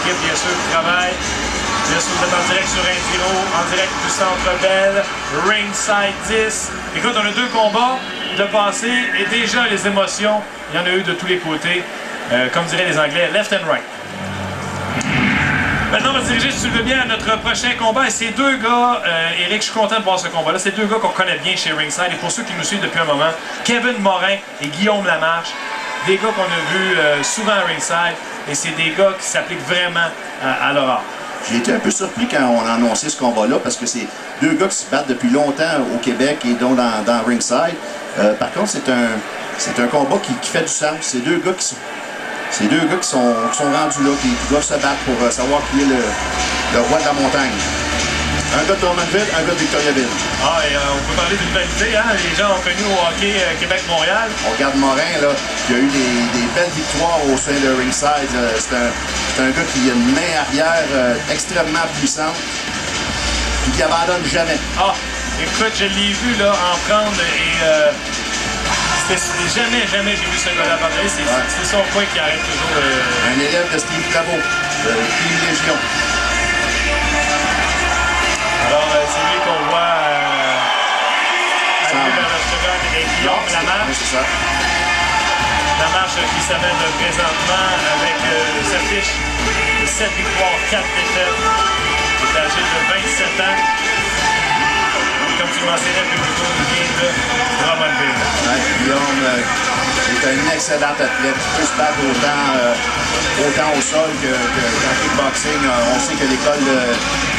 l'équipe, bien sûr, qui travaille. Bien sûr, vous êtes en direct sur Intiro, en direct du Centre Bell, Ringside 10. Écoute, on a 2 combats de passé et déjà les émotions, il y en a eu de tous les côtés. Comme diraient les Anglais, left and right. Maintenant, on va se diriger, si tu le veux bien, à notre prochain combat. Et ces 2 gars, Eric, je suis content de voir ce combat-là. C'est 2 gars qu'on connaît bien chez Ringside. Et pour ceux qui nous suivent depuis un moment, Kevin Morin et Guillaume Lamarche, des gars qu'on a vus souvent à Ringside. Et c'est des gars qui s'appliquent vraiment à leur art. J'ai été un peu surpris quand on a annoncé ce combat-là parce que c'est 2 gars qui se battent depuis longtemps au Québec et dont dans Ringside. Par contre, c'est un combat qui fait du sens. C'est 2 gars qui sont rendus là, qui doivent se battre pour savoir qui est le roi de la montagne. Un gars de Drummondville, un gars de Victoriaville. Ah, et on peut parler d'une rivalité, hein? Les gens ont connu au hockey Québec-Montréal. On regarde Morin, là, qui a eu des belles victoires au sein de Ringside. C'est un gars qui a une main arrière extrêmement puissante, puis qui abandonne jamais. Ah, écoute, je l'ai vu là, en prendre et jamais j'ai vu ce gars-là abandonner. C'est son point qui arrête toujours. Un élève de Steve Claveau, de Team Légion. Alors, c'est lui qu'on voit arriver vers notre gars avec Guillaume Lamarche. Oui, c'est ça. Lamarche qui s'amène présentement avec sa fiche de 7 victoires, 4 défaites. Il est âgé de 27 ans. Comme tu mentionnais plus tôt, il vient de Drummondville. Ouais, Guillaume est un excellent athlète. Il peut se battre autant au sol qu'en kickboxing. On sait que l'école de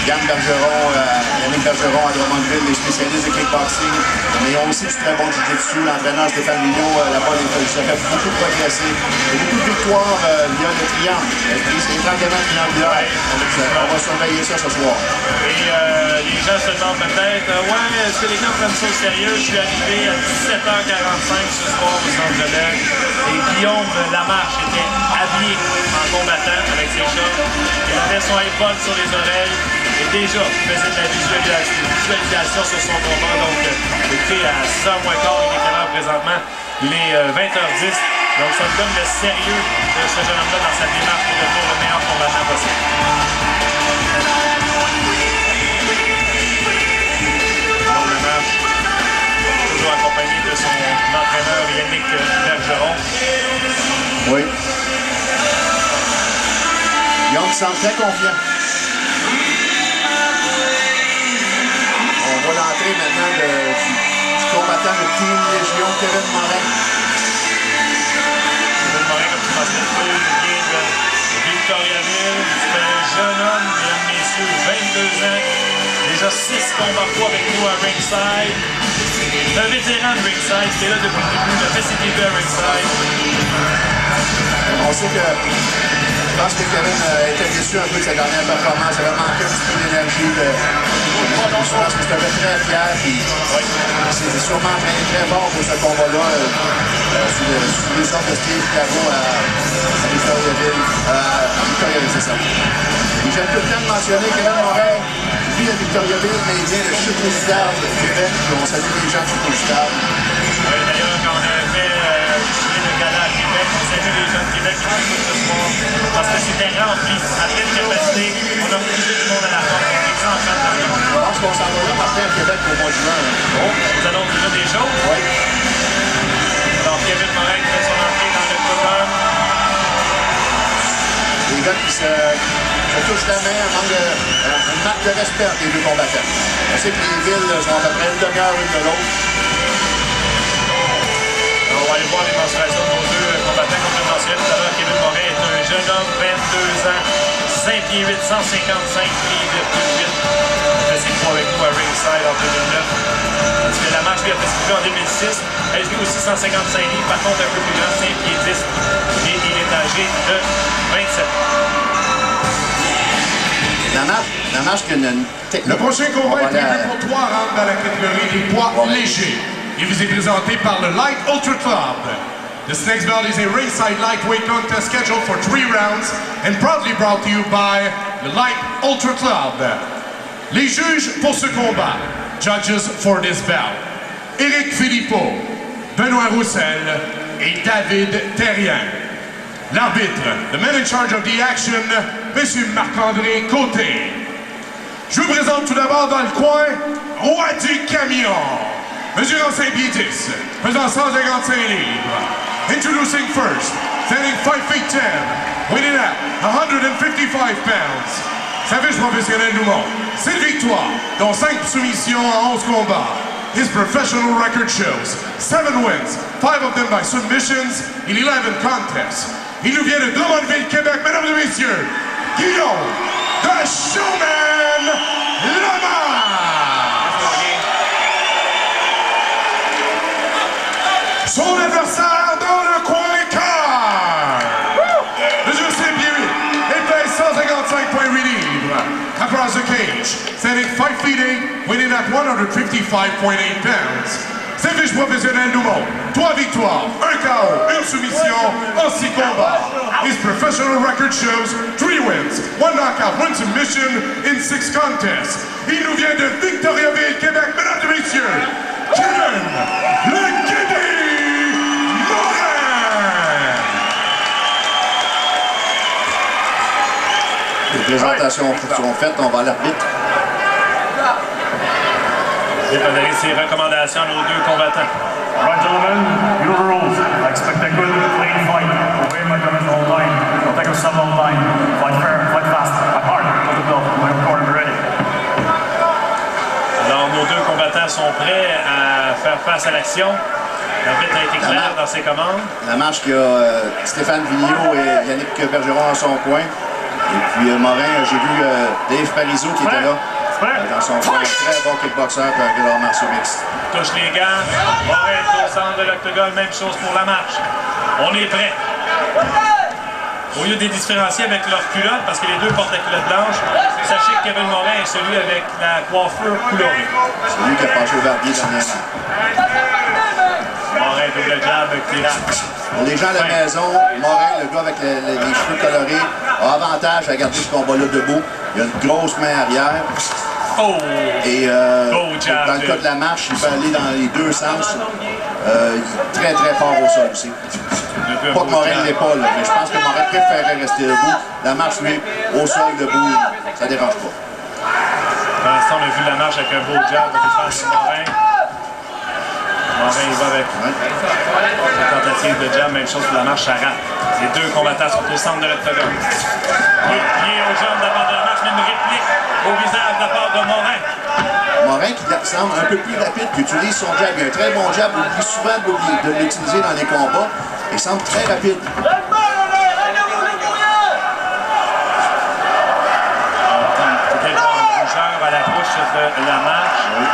Yannick Bergeron à Drummondville, les spécialistes de kickboxing, mais ils ont aussi du très bon jiu-jitsu. L'entraîneur Stéphane Mignot, là-bas, ça fait beaucoup progresser. Il y a beaucoup de victoires via le triangle. C'est étranglement triangulaire. On va surveiller ça ce soir. Et les gens se demandent peut-être, ouais, est-ce que les gens prennent ça au sérieux? Je suis arrivé à 17h45 ce soir au Centre Bell. Et Guillaume Lamarche était habillé en combattant avec ses shorts. Il avait son iPod sur les oreilles. Et déjà, il faisait de la visualisation sur son combat. Donc, écoutez, à 6h moins quart, il est quelle heure présentement? Il est 20h10. Donc, ça me donne le sérieux de ce jeune homme-là dans sa démarche pour devenir le meilleur combattant possible. Toujours accompagné de son entraîneur Yannick Bergeron. Oui. Young semble très confiant. On voit l'entrée maintenant du combattant de Team Légion, Kevin Morin. Kevin Morin, comme tu mentionnais, il vient de Victoriaville. C'est un jeune homme, mesdames, messieurs, 22 ans. Déjà 6 combats pro avec nous à Ringside. C'est un vétéran de Ringside, qui est là depuis le début, il a fait ses débuts à Ringside. On sait que je pense que Kevin était déçu un peu de sa dernière performance. Il avait manqué un petit peu d'énergie. Je pense que c'était très fier. C'est sûrement très fort pour ce combat-là. Sous les sortes de Steve Claveau à Victoriaville. C'est ça. J'aime tout le temps de mentionner Kevin Morin. Lui à Victoriaville, mais il vient de Chute-aux-Stades de Québec. On salue les gens de Chute-aux-Stades. Oui, d'ailleurs, quand on a fait le gala à Québec, on salue les gens de Québec qui nous écoutent ce soir. Parce que c'était rempli, à pleine capacité. On a poussé tout le monde à la porte. On est en train de parler. Je pense qu'on s'en va là, Martin, à Québec au mois de juin. Oh, vous annoncez déjà des choses? Oui. Alors, Kevin Morin qui fait son entrée dans le programme. Les gars qui se touchent la main, une marque de respect entre les 2 combattants. On sait que les villes sont à peu près une demi-heure l'une de l'autre. On va aller voir les mensurations de nos 2 combattants. Comme je le mentionnais tout à l'heure, Kevin Morin est un jeune homme, 22 ans, 5 pieds 8, 155 livres, 8. Il a fait ses poids avec nous à Ringside en 2009. Parce que Lamarche lui a fait ses poids en 2006. Elle lui aussi 155 livres, par contre un peu plus grand, 5 pieds 10. Et il est âgé de 27 ans. Lamarche qui a une technique. Le prochain combat est prévu pour 3 rounds dans la catégorie des poids légers. Il vous est présenté par le Light Ultra Club. This next bout is a ringside lightweight contest scheduled for 3 rounds and proudly brought to you by the Light Ultra Club. Les juges pour ce combat, judges for this bout, Éric Philippot, Benoît Roussel et David Terrien. L'arbitre, the man in charge of the action, M. Marc-André Côté. Je vous présente tout d'abord dans le coin, Roi du Camion, mesurant 5 pieds 10, pesant 155 livres. Introducing first, standing 5 feet 10, weighing at 155 pounds. Savage professionnel du monde, 7 victoires, dont 5 soumissions en 11 combats. His professional record shows 7 wins, 5 of them by submissions in 11 contests. Il nous vient de Drummondville, Québec, mesdames et messieurs, Guillaume, the Showman Lamar! Son adversaire dans le coin quart! Mesure 5 pieds 8, il pèse 155,8 livres. Across the cage, standing 5 feet 8, weighing at 155,8 pounds. Savage professionnel du monde, 3 victoires, 1 KO, 1 soumission en 6 combats. His professional record shows 3 wins, 1 knockout, 1 submission in 6 contests. Il nous vient de Victoriaville, Québec, mesdames et messieurs, Kevin le Kiddy Morin! Les présentations sont faites, on va à l'arbitre. Il va donner ses recommandations à nos deux combattants. All right, gentlemen, you know the rules. I expect a good, clean fight. Away my comments all the time. Don't take us some long time. Fight fair, fight fast, fight hard. Put the belt. My corner be ready. Alors, nos deux combattants sont prêts à faire face à l'action. L'arbitre a été clair dans ses commandes. La marche qui a Stéphane Vigneault et Yannick Bergeron en son coin. Et puis Morin, j'ai vu Dave Parizeau qui était là. Dans son coin, très bon kickboxer et un gars martiaux mixte. Touche les gants. Morin est au centre de l'octogone. Même chose pour la marche. On est prêt. Au lieu de les différencier avec leur culotte, parce que les deux portent la culotte blanche, sachez que Kevin Morin est celui avec la coiffure colorée. C'est lui qui a passé au barbier dernièrement. Morin, double jab, tirage. Pour les gens à la maison, Morin, le gars avec les cheveux colorés, a avantage à garder ce combat-là debout. Il a une grosse main arrière. Oh! Et jab, dans le cas de la marche, il peut aller dans les deux sens. Il est très très fort au sol aussi. Pas que Morin ne l'est pas, là, mais je pense que Morin préférerait rester debout. La marche, lui, au sol, debout, ça ne dérange pas. Pour l'instant, on a vu la marche avec un beau jab de défense de Morin. Morin, il va avec la tentative de jab, même chose pour la marche, ça rate. Les deux combattants sont au centre de l'octogone. Pied aux jambes de la part de la marche, mais une réplique au visage de la part de Morin. Morin qui semble un peu plus rapide, qui utilise son jab. Il a un très bon jab, il oublie souvent de l'utiliser dans les combats. Il semble très rapide. Peut-être un rougeur à la bouche de la marche. Oui.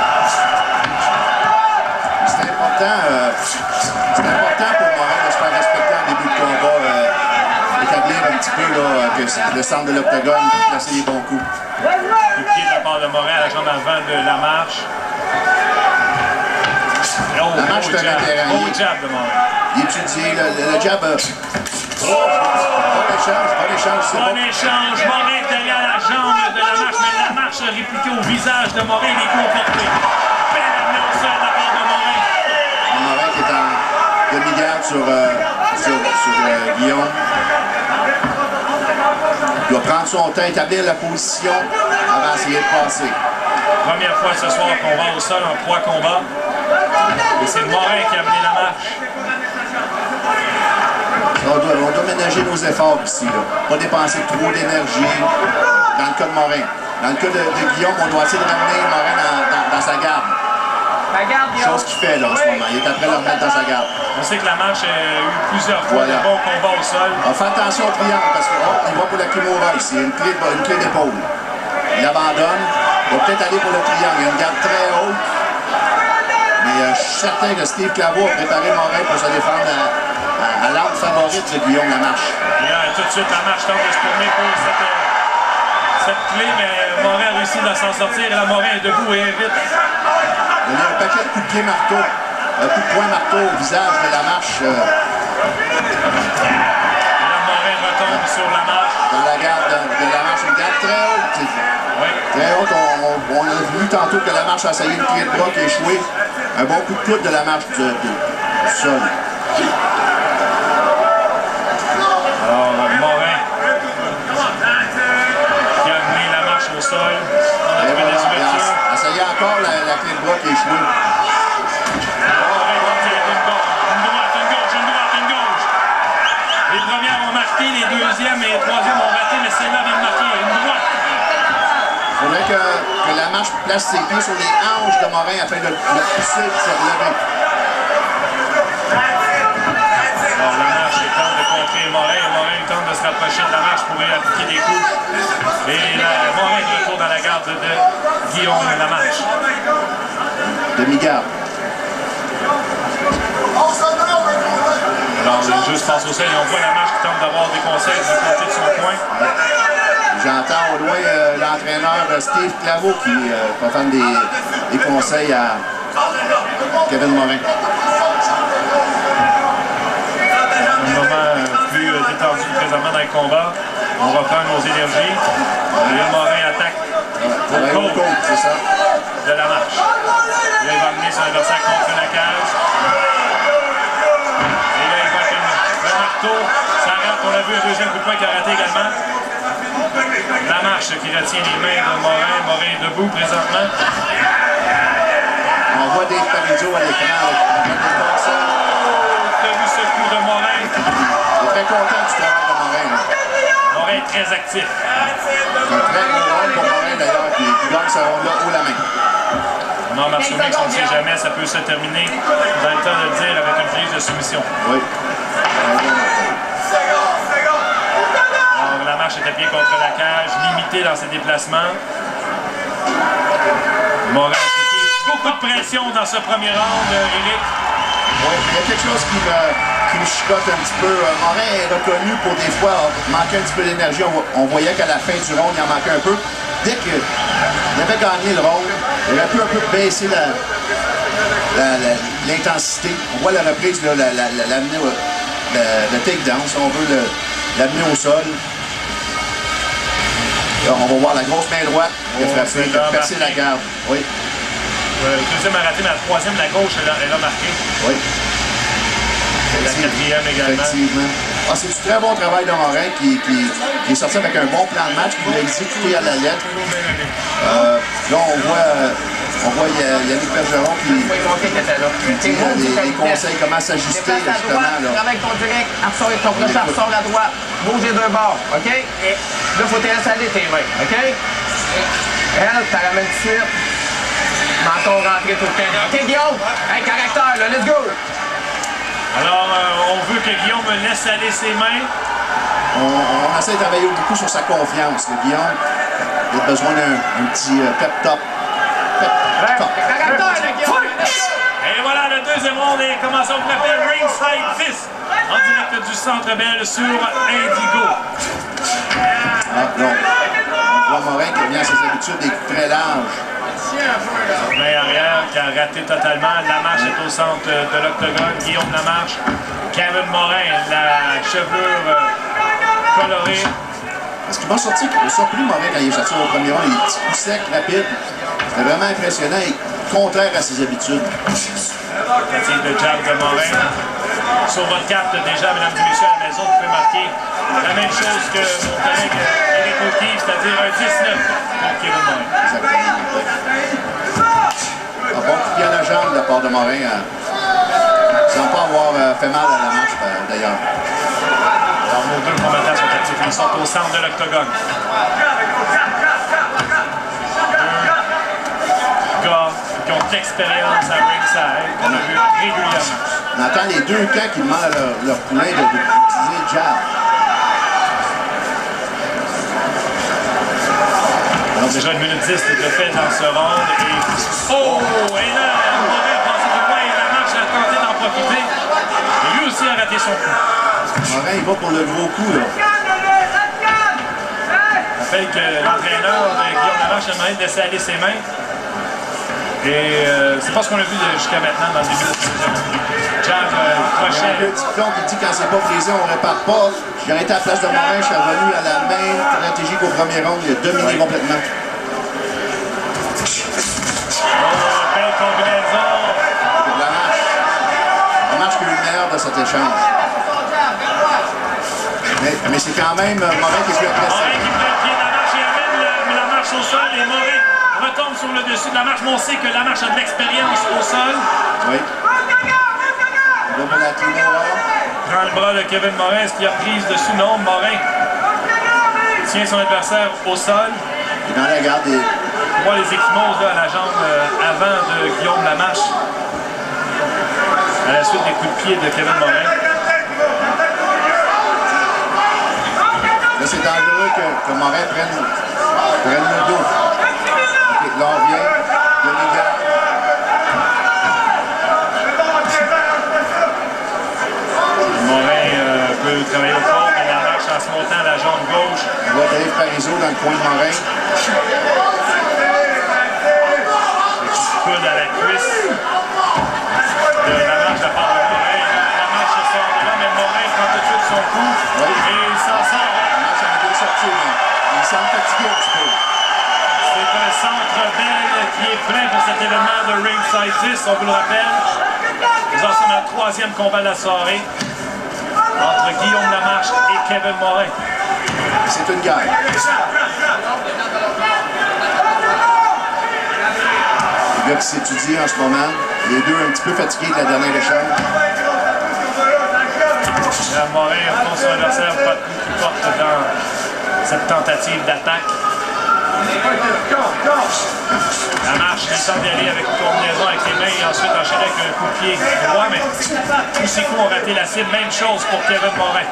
C'est important pour Morin de se faire respecter en début de combat, établir un petit peu là, que le centre de l'octogone, placer les bons coups. Le pied de la part de Morin à la jambe avant de la marche. La marche est un vétéran. Beau jab de Morin. Il étudie le jab. Bon échange, c'est Bon bon. échange, Morin derrière la jambe de la marche, mais la marche répliquée au visage de Morin, il est comporté. Belle amenée au sol de la part de Morin. Morin qui est en demi-garde sur Guillaume. Il doit prendre son temps, établir la position avant d'essayer de passer. Première fois ce soir qu'on va au sol en 3 combats. Et c'est Morin qui a amené la marche. On doit ménager nos efforts ici. Là. Pas dépenser trop d'énergie. Dans le cas de Morin. Dans le cas de Guillaume, on doit essayer de ramener Morin dans sa garde. Chose qu'il fait là en ce moment. Il est après le remettre dans sa garde. On sait que la marche a eu plusieurs fois de bons combats au sol. On fait attention au triangle parce qu'il va pour la Kimura ici. Une clé d'épaule. Il abandonne. Il va peut-être aller pour le triangle. Il a une garde très haute. Mais je suis certain que Steve Claveau a préparé Morin pour se défendre à l'arme favorite de Guillaume, la marche. Et là, tout de suite, la marche tente de se tourner pour cette clé, mais Morin a réussi à s'en sortir. Et là, Morin est debout et invite. Il y a un paquet de coups de pied marteau. Un coup de poing marteau au visage de la marche. Et là, Morin retombe sur la marche. Dans la garde de la marche, une garde très haute. Oui. Très haute. On a vu tantôt que la marche a essayé une clé de bras qui a échoué. Un bon coup de coude de la marche du sol. Alors, bras qui est échoué. Les premières ont marqué, les deuxièmes et les troisièmes ont raté, mais celle-là vient de marquer une droite. Il faudrait que la marche place ses pieds sur les hanches de Morin afin de le pousser et de se relever. Alors, la marche est tente de contrer Morin. Morin tente de se rapprocher de la marche pour y appliquer des coups. Et Morin est de retour dans la garde de Guillaume Lamarche. Demi-garde. Alors, le jeu se passe au sol et on voit Lamarche qui tente d'avoir des conseils du côté de son coin. J'entends au loin l'entraîneur Steve Claveau qui va faire des conseils à Kevin Morin. Un moment plus détendu présentement dans le combat. On reprend nos énergies. Et Morin attaque au côte, c'est ça. De Lamarche. Là, il va amener son adversaire contre la cage. Et là, il va avec un marteau. Ça rentre. On a vu un deuxième coup de poing qui a raté également. Lamarche qui retient les mains de Morin. Morin est debout présentement. On voit Dave Parizeau à l'écran. Tu as vu ce coup de Morin? Il est très content du travail de Morin. Morin est très actif. C'est un très gros rôle pour Morin d'ailleurs, qui gagne ce rôle-là haut la main. Non, Marceau Mix, on ne sait jamais, ça peut se terminer, vous avez le temps de le dire, avec une prise de soumission. Oui. Alors, Lamarche est appuyé contre la cage, limité dans ses déplacements. Morin a appliqué beaucoup de pression dans ce premier round, Éric. Oui, il y a quelque chose qui me chicote un petit peu. Morin est reconnu pour des fois manquer un petit peu d'énergie. On voyait qu'à la fin du round, il en manquait un peu. Dès qu'il avait gagné le round, il aurait pu un peu baisser l'intensité. On voit la reprise, l'amener le takedown, si on veut l'amener au sol. Là, on va voir la grosse main droite qui a frappé, qui a percé la garde. Oui. Le deuxième a raté, mais la troisième, la gauche, elle a marqué. Oui. La quatrième également. Effectivement. Ah, c'est du très bon travail de Morin qui est sorti avec un bon plan de match, qui l'a exécuté à la lettre. Là, on voit Yannick Bergeron qui dit les conseils, comment s'ajuster justement. Travaille ton direct, ressort ton crochet, ressort à droite, bouge les deux bords, OK? Et là, il faut te laisser aller tes mains, OK? Elle, tu la ramènes tout de suite. Menton rentré tout le temps. OK, Guillaume? Hey, caractère, là, let's go! Alors, on veut que Guillaume laisse aller ses mains. On essaie de travailler beaucoup sur sa confiance. Le Guillaume, il a besoin d'un petit pep top. Et voilà, le deuxième round est commencé. On l'appelle Ringside Fist en direct du Centre Bell sur Indigo. On voit Morin qui revient à ses habitudes des coups très larges. Main arrière qui a raté totalement. Lamarche est au centre de l'octogone. Guillaume Lamarche. Kevin Morin, la chevelure colorée. Parce qu'il m'a surpris Morin quand il est sorti au premier round. Il est petit coup sec, rapide. C'était vraiment impressionnant et contraire à ses habitudes. Tentative de jab de Morin. Sur votre carte, déjà, mesdames et messieurs, à la maison, vous pouvez marquer la même chose que mon collègue Éric O'Keefe, c'est-à-dire un 19 pour Kevin Morin. Un bon coup de pied à la jambe de la part de Morin, sans pas avoir fait mal à la marche d'ailleurs. Alors, nos deux combattants sont actifs. Ils sont au centre de l'octogone. Deux gars qui ont de l'expérience à ringside, qu'on a vu régulièrement. On entend les deux camps qui demandent à leur poulain d'utiliser le jab. Alors déjà 1 minute 10 de fait dans ce round. Oh! Et là, Morin a passé du loin et Lamarche a tenté d'en profiter. Et lui aussi a raté son coup. Morin, il va pour le gros coup, là. Je rappelle que l'entraîneur de Guillaume Lamarche a demandé de laisser aller ses mains. Et c'est pas ce qu'on a vu jusqu'à maintenant dans le début de la saison. Jab, crochet. Le diplôme qui dit quand c'est pas brisé, on répare pas. J'aurais été à la place de Morin, je suis revenu à la même stratégie qu'au premier round. Il a dominé complètement. Belle combinaison. Lamarche qui a eu le meilleur de cet échange. Mais c'est quand même Morin qui est plus agressif. Morin qui prend le pied de Lamarche et amène la marche au sol et Morin retombe sur le dessus de Lamarche. mais on sait que Lamarche a de l'expérience au sol. Oui. Là, pour la Kimura. Prend le bras de Kevin Morin. Est-ce qu'il a prise dessus? Non, Morin tient son adversaire au sol. Et dans la garde des... On voit les échymoses là, à la jambe avant de Guillaume Lamarche. À la suite des coups de pied de Kevin Morin. Là, c'est dangereux que Morin prenne le dos. OK, là, on vient. Demi-garde. Morin peut travailler au corps, mais Lamarche en se montant à la jambe gauche. On voit Dave Parizeau dans le coin de Morin. Coude à la cuisse de Lamarche de part de Morin. Lamarche se sort de là, mais Morin prend tout de suite son coup et il s'en sort. Lamarche a bien sorti, mais il semble fatigué un petit peu. C'est un centre belle qui est plein pour cet événement de Ringside 10, on vous le rappelle. Nous en sommes à le 3e combat de la soirée entre Guillaume Lamarche et Kevin Morin. C'est une guerre. Les gars qui s'étudient en ce moment, les deux un petit peu fatigués de la dernière échange. Morin retrouve son adversaire, pas de coup qui porte dans cette tentative d'attaque. Lamarche il tente d'y aller avec une combinaison avec les mains et ensuite enchaîner avec un coup de pied droit, mais tous ces coups ont raté la cible. Même chose pour Kevin Morin.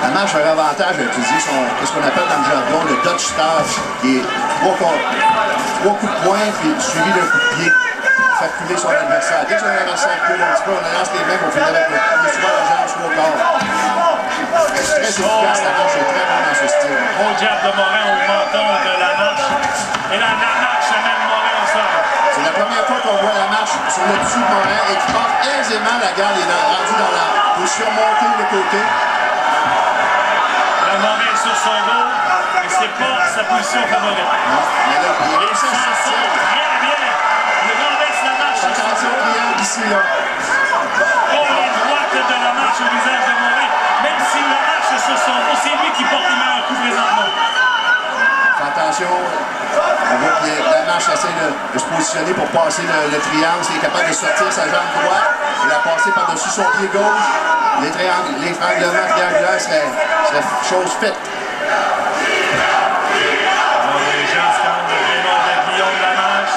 Lamarche a l'avantage d'utiliser ce qu'on appelle dans le jargon le Dutch Stage, qui est trois coups de poing puis suivi d'un coup de pied. Faire culer son adversaire. Dès que son adversaire cule un petit peu, on lance les mains pour finir avec le pied, souvent la jambe soit au corps. C'est très efficace, Lamarche est très bon dans ce style. Gros jab de Morin au menton de Lamarche. Et la Lamarche amène Morin au sol. C'est la première fois qu'on voit Lamarche sur le dessus de Morin et qui passe aisément la garde. Il est rendu dans la position montée de côté. La Morin sur son dos, et c'est pas sa position favorite. Non, mais là, il Et ça sort très bien. Il renverse Lamarche sur son attention, dos. triangle ici, là. Oh, les droites de Lamarche au visage de Morin. Même s'il Lamarche sur son dos, c'est lui qui porte les meilleurs coups présentement. Fais attention. On voit que Lamarche essaie de se positionner pour passer le triangle. S'il est capable de sortir sa jambe droite et la passer par-dessus son pied gauche, l'étranglement triangulaire serait chose faite. Alors, les gens scandent le prénom de Guillaume Lamarche.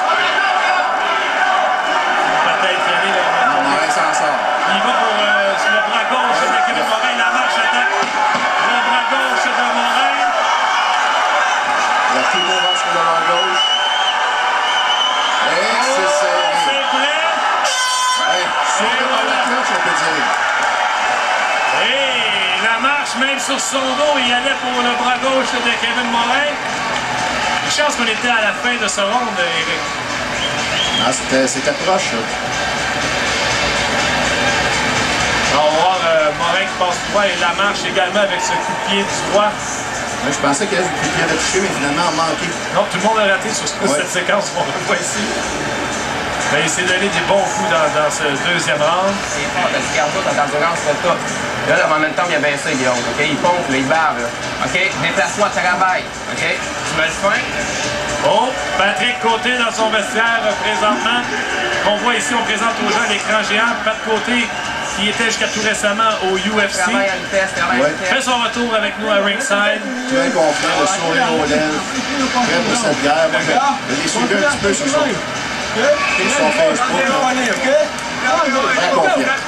Peut-être y aller. Morin s'en sort. Il va pour le bras gauche de Kevin Morin. Lamarche attaque le bras gauche de Morin. La Kimura sur le bras gauche. Et c'est serré. C'est prêt. Hey, sauvé par la cloche, on peut dire. Et Lamarche, même sur son dos, il allait pour le bras gauche de Kevin Morin. Une chance qu'on était à la fin de ce round, Eric. Ah, c'était proche, ça. On va voir Morin qui passe droit et Lamarche également avec ce coup de pied du droit. Moi, je pensais qu'il avait touché, mais finalement, on manqué. Non, tout le monde a raté sur cette séquence qu'on voit ici. Mais il s'est donné des bons coups dans ce deuxième round. C'est fort, t'as du cardio, t'as d'endurance, t'as tout. Là, en même temps, il a baissé, Guillaume, OK? Il pompe, là, il barre, là. OK? Déplace-toi, travaille, OK? Tu me le fais? Oh, Patrick Côté dans son vestiaire présentement. On voit ici, on présente aux gens l'écran géant. Pat Côté, qui était jusqu'à tout récemment au UFC. Travaille à vitesse, travaille à vitesse. Fait son retour avec nous à Ringside. Très confiant, le sourire aux lèvres. Prêt pour cette guerre. Moi, je l'ai suivi un petit peu sur son Facebook. Très confiant.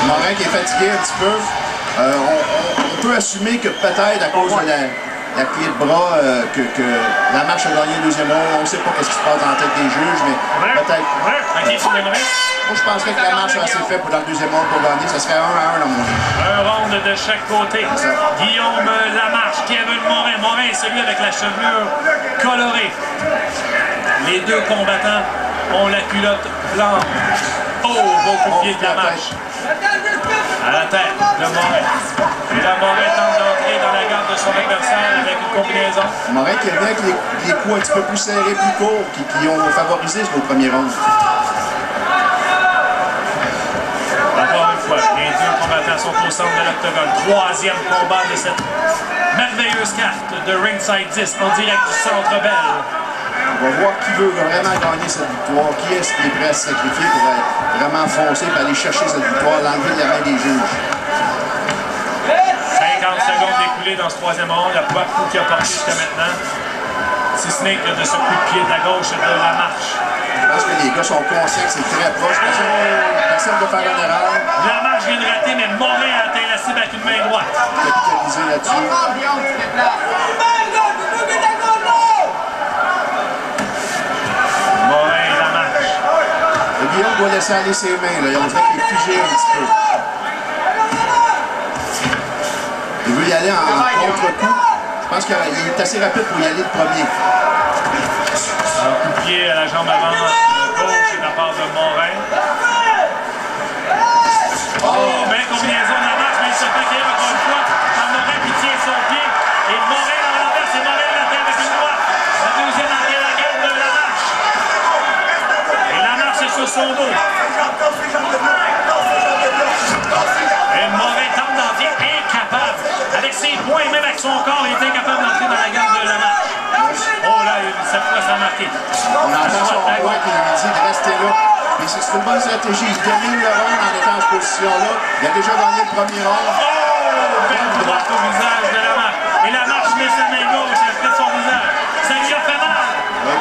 Morin qui est fatigué un petit peu. On peut assumer que peut-être à cause de la clé de bras que Lamarche a gagné le deuxième round. On ne sait pas ce qui se passe dans la tête des juges, mais peut-être. OK, tu l'aimerais? Moi, je penserais que Lamarche a assez fait pour dans le deuxième round pour gagner. Ça serait 1-1 dans mon avis. Un round de chaque côté. Guillaume Lamarche, Kevin Morin. Morin est celui avec la chevelure colorée. Les deux combattants ont la culotte blanche. Oh, beau coup de pied de Lamarche. À la tête de Morin. Et là, Morin tente d'entrer dans la garde de son adversaire avec une combinaison. Morin qui revient avec les coups un petit peu plus serrés, plus courts, qui ont favorisé ce premier round. Encore une fois, les deux combattants sont au centre de l'octogone. Troisième combat de cette merveilleuse carte de Ringside 10 en direct du Centre Bell. On va voir qui veut vraiment gagner cette victoire, qui est-ce qui est prêt à se sacrifier pour vraiment foncer et aller chercher cette victoire, l'enlever de la main des juges. 50 secondes écoulées dans ce troisième round. Il n'y a pas de coup qui a porté jusqu'à maintenant. Si ce n'est que de ce coup de pied à gauche de la marche. Je pense que les gars sont conscients que c'est très proche. Personne ne peut faire une erreur. La marche vient de rater, mais Morin a atteint la cible avec une main droite. Capitaliser là-dessus. Morin et la marche. Le Guillaume doit laisser aller ses mains. Là. On dirait qu'il est figé un petit peu. Il veut y aller en contre-coup. Je pense qu'il est assez rapide pour y aller le premier. Un coup de pied à la jambe avant gauche de la part de Morin. Oh, belle combinaison de la marche, mais il se fait cueillir encore une fois par Morin qui tient son pied. Et Morin à l'envers, c'est Morin la tête avec une droite. La deuxième entrée à la garde de la marche. Et la marche est sur son dos. Et Morin tente d'entrer, incapable. Avec ses poings, même avec son corps, il est incapable d'entrer dans la garde de la marche. Oh là, cette fois, ça a marqué. On entend son poing qui lui dit de rester là. Mais c'est une bonne stratégie. Il termine le round en étant en cette position-là. Il a déjà gagné le premier round. Oh! Belle droite au visage de la marche. Et la marche met sa main gauche à côté de son visage. Ça lui a fait mal. Oui.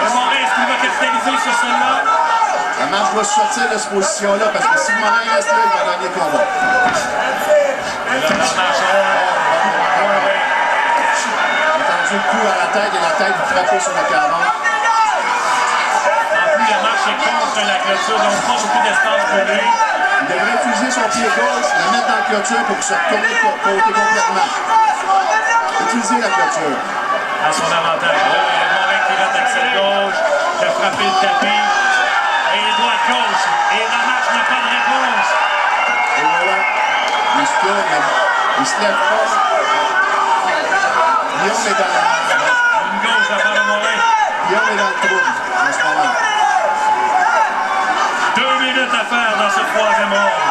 Morin, est-ce qu'il va capitaliser sur celle-là? La marche doit sortir de cette position-là parce que si Morin reste là, il va gagner le combat. Et là, la marche. Le coup à la tête et la tête frappée sur le caron. En plus, la marche est contre la clôture, donc pas beaucoup d'espace pour lui. Il devrait utiliser son pied gauche, la mettre dans la clôture pour se retourner de côté complètement. Utiliser la clôture. À son avantage. Morin qui rate avec cette gauche, qui a frappé le tapis. Et droite gauche. Et la marche n'a pas de réponse. Et voilà. Il se tourne, il se lève pas. Guillaume est dans une gauche de la part de Morin. Guillaume est dans le trou en ce moment. 2 minutes à faire dans ce troisième round.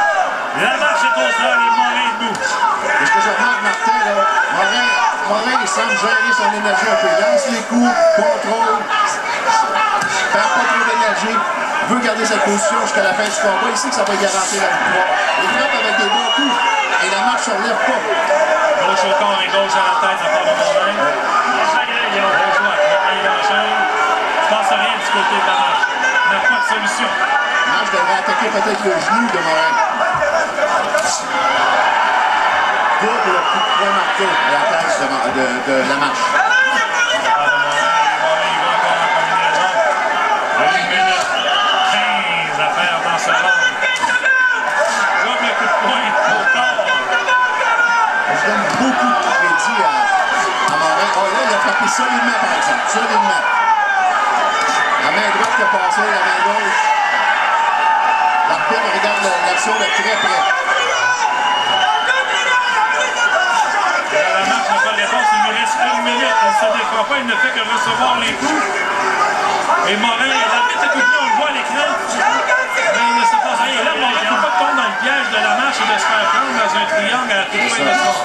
La marche est au sol et Morin debout. Et ce que je remarque, Martin, là, Morin, il semble gérer son énergie un peu. Il lance les coups, contrôle, perd pas trop d'énergie, veut garder sa position jusqu'à la fin du combat. Il sait que ça va garantir la victoire. Il frappe avec des bons coups et la marche ne se relève pas. Gauche au corps et gauche à la tête de la part de Morin. Il a gauche droite. Il enchaîne. Il ne se passe rien du côté de la marche. Il n'a pas de solution. La marche devrait attaquer peut-être le genou de Morin. Double le coup de poing marteau à la tête de la marche. Morin, il va encore en combinaison. 1 minute 15 à faire dans ce round. Double coup de poing au corps. Je donne beaucoup de crédit à Morin. Oh là, il a frappé solidement par exemple. Solidement. La main droite qui a passé, la main gauche. L'arbitre regarde l'action de très près. La marche n'a pas de réponse, il lui reste 1 minute. Il ne se défend pas, il ne fait que recevoir les coups. Et Morin, l'arbitre est coupé, on le voit à l'écran. Mais il ne se passe rien. Et là, Morin ne peut pas tomber dans le piège de la marche et de se faire prendre dans un triangle à la toute fin de son.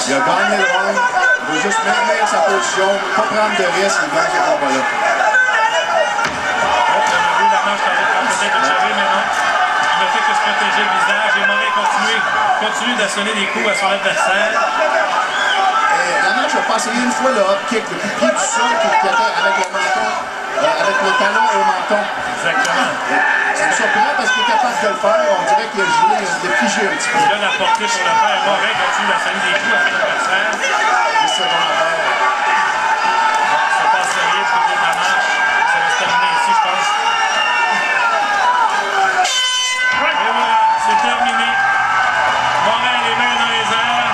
Il a gagné le round. Il veut juste maintenir sa position, pas prendre de risque, il gagne ce combat-là. On a vu la marche peut-être observer, mais non. Il ne fait que se protéger le visage. Et Morin continue d'assoler des coups à son adversaire. La marche a passé une fois le hop kick, le coup de pied du sol qui était avec le menton, avec le talon au menton. Exactement. Ça me surprend parce qu'il est capable de le faire. On dirait qu'il a gelé, il a figé un petit peu. Il a la portée pour le faire. Morin continue d'assoler des coups à son adversaire. C'est ça qu'on va faire. Ça passe rien du côté de la marche. Ça va se terminer ici, je pense. Et voilà, c'est terminé. Morin les mains dans les airs.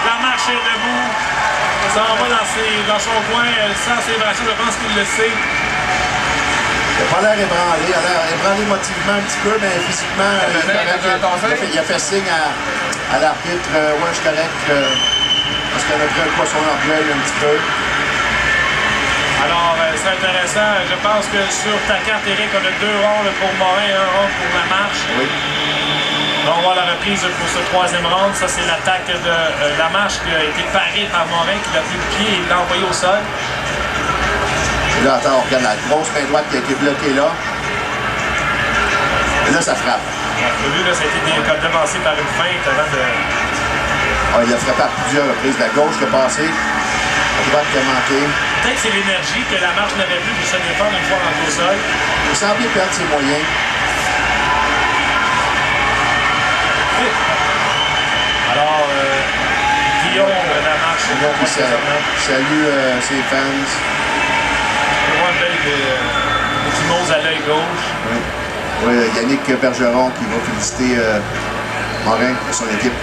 La marche est debout. Ça en va dans son coin, sans ses bracelets, je pense qu'il le sait. Il n'a pas l'air ébranlé, il a l'air ébranlé émotivement un petit peu, mais physiquement, il a fait signe à l'arbitre, ouais, je suis correct, parce qu'il a pris un coup à son orgueil un petit peu. Alors, c'est intéressant. Je pense que sur ta carte, Eric, on a 2 rondes pour Morin et 1 round pour la marche. Oui. On va voir la reprise pour ce troisième round. Ça, c'est l'attaque de la marche qui a été parée par Morin, qui l'a pris le pied et l'a envoyé au sol. Là, attends, on regarde la grosse main droite qui a été bloquée là. Et là, ça frappe. Le but, là, ça a été devancé par une feinte avant de... Ah, il a frappé à plusieurs reprises. La gauche qui a passé, la droite qui a manqué. Peut-être que c'est l'énergie que la marche n'avait plus pour se défendre une fois rentré au sol. Il semble bien perdre ses moyens. Alors, Guillaume, la marche, Salue ses fans. On voit un bel échymose à l'œil gauche. Oui. Oui, Yannick Bergeron qui va féliciter Morin et son équipe.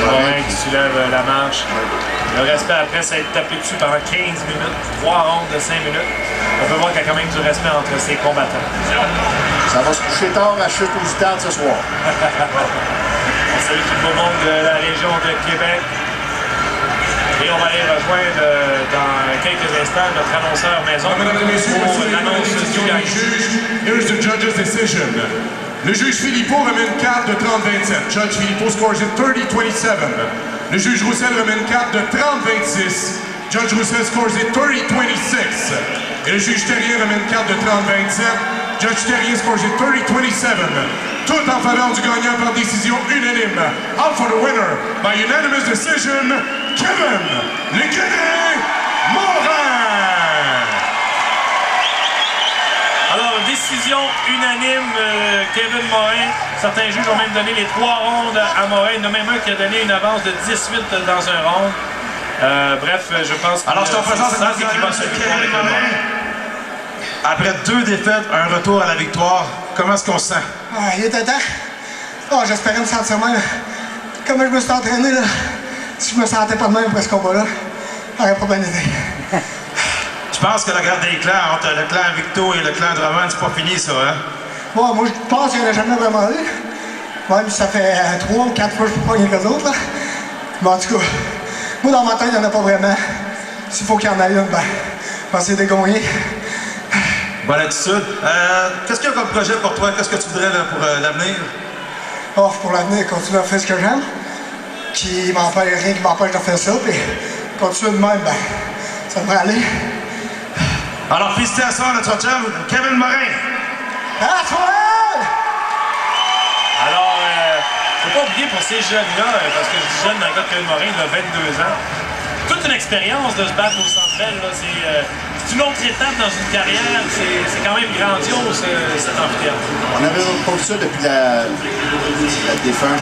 Morin qui soulève la marche. Oui. Le respect après, ça a été tapé dessus pendant 15 minutes, 3 rondes de 5 minutes. On peut voir qu'il y a quand même du respect entre ces combattants. Ça va se coucher tard à Chute aux Italiens ce soir. On salue tout le beau monde de la région de Québec. Et on va aller rejoindre dans quelques instants notre annonceur maison Mesdames et messieurs, pour voici l'annonce les du décisions gagne. du juge. Here's the judge's decision. Le juge Philippot remet une carte de 30-27. Judge Philippot scores it 30-27. Le juge Roussel remet une carte de 30-26. Judge Roussel scores it 30-26. Et le juge Terrien remet une carte de 30-27. Judge Terrien scores it 30-27. Tout en faveur du gagnant par décision unanime. Out for the winner by unanimous decision, Kevin Morin! Alors, décision unanime, Kevin Morin. Certains juges ont même donné les 3 rondes à Morin. Il y en a même un qui a donné une avance de 18 dans un round. Bref, je pense que alors, je te présente c'est sans équivoque Kevin Morin. Après 2 défaites, un retour à la victoire, comment est-ce qu'on se sent? Ah, il était temps. Oh, j'espérais me sentir même. Comme je me suis entraîné, là, si je me sentais pas de même après ce combat-là, ça aurait pas bien été. Je pense que la guerre des clans entre le clan Victo et le clan Drummond, c'est pas fini, ça, hein? Bon, moi, je pense qu'il n'y en a jamais vraiment eu. Même si ça fait 3 ou 4 fois que je peux pas gagner les autres, là. Mais en tout cas, moi, dans ma tête, il n'y en a pas vraiment. S'il faut qu'il y en ait une, ben, je vais essayer de gagner. Bonne attitude. Qu'est-ce qu'il y a comme projet pour toi? Qu'est-ce que tu voudrais là, pour l'avenir? Oh, pour l'avenir, continuer à faire ce que j'aime. Rien qui m'empêche de faire ça. Puis continuer de même, ben, ça devrait aller. Alors, félicitations à notre chum, Kevin Morin. Ah, toi! Alors, faut pas oublier pour ces jeunes-là, parce que je dis jeune dans le cas de Kevin Morin, il a 22 ans. Toute une expérience de se battre au Centre Bell, là, c'est une autre étape dans une carrière. C'est quand même grandiose, cet amphithéâtre. On avait pas vu ça depuis la défunte